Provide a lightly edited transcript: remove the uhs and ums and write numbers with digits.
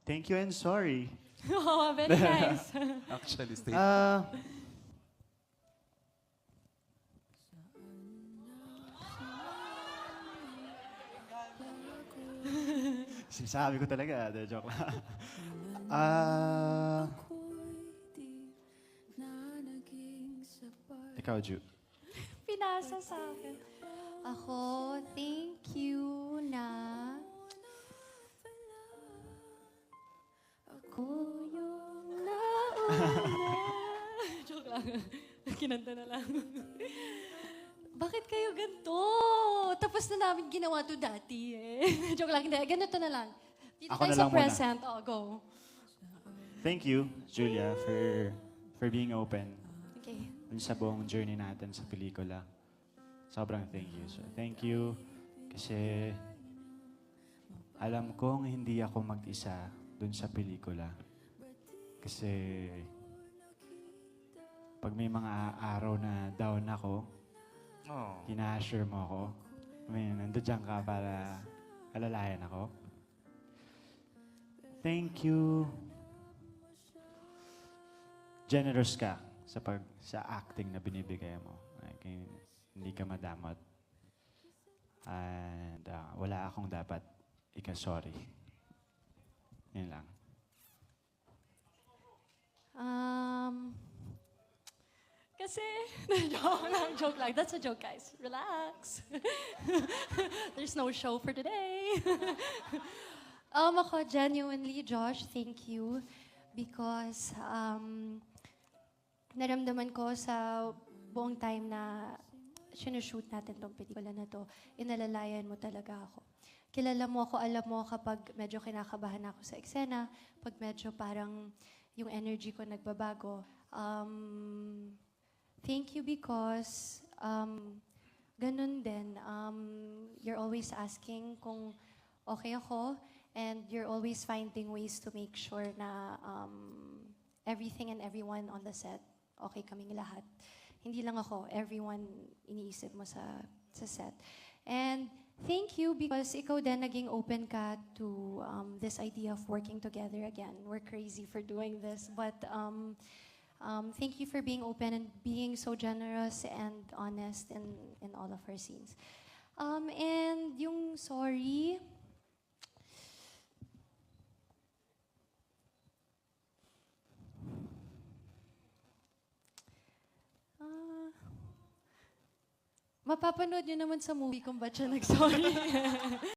Thank you and sorry. Oh, very nice. Actually, stay. Sinasabi ko talaga, de joke lang. Ah, ikaw, Ju. Pinasa sa akin. Ako, thank you na ako yung nauna. Joke lang. Kinanta na lang. Bakit kayo ganito? Tapos na namin ginawa to dati eh. Joke lang, hindi. Ganito na lang. Dito Ako tayo na sa lang muna. present. Oh, go. Thank you, Julia, for being open Okay. dun sa buong journey natin sa pelikula. Sobrang thank you. So, thank you kasi alam kong hindi ako mag-isa dun sa pelikula. Kasi pag may mga araw na down ako, Oh. hina-assure mo ako. I mean, nandiyan ka para alalayan ako. Thank you. Generous ka sa acting na binibigay mo. Like, hindi ka madamot. And wala akong dapat ika-sorry. Yun lang. Kasi, joke lang. That's a joke, guys. Relax. There's no show for today. Ako, genuinely, Josh, thank you. Because naramdaman ko sa buong time na sinushoot natin tong pelikula na to, inalalayan mo talaga ako. Kilala mo ako, alam mo kapag medyo kinakabahan ako sa eksena, pag medyo parang yung energy ko nagbabago. Thank you because ganun din, you're always asking kung okay ako, and you're always finding ways to make sure na everything and everyone on the set, okay kaming lahat. Hindi lang ako, everyone iniisip mo sa set. And thank you because ikaw din naging open ka to this idea of working together again. We're crazy for doing this, but thank you for being open and being so generous and honest in all of our scenes. And yung sorry, mapapanood nyo naman sa movie kung ba't siya nag-sorry.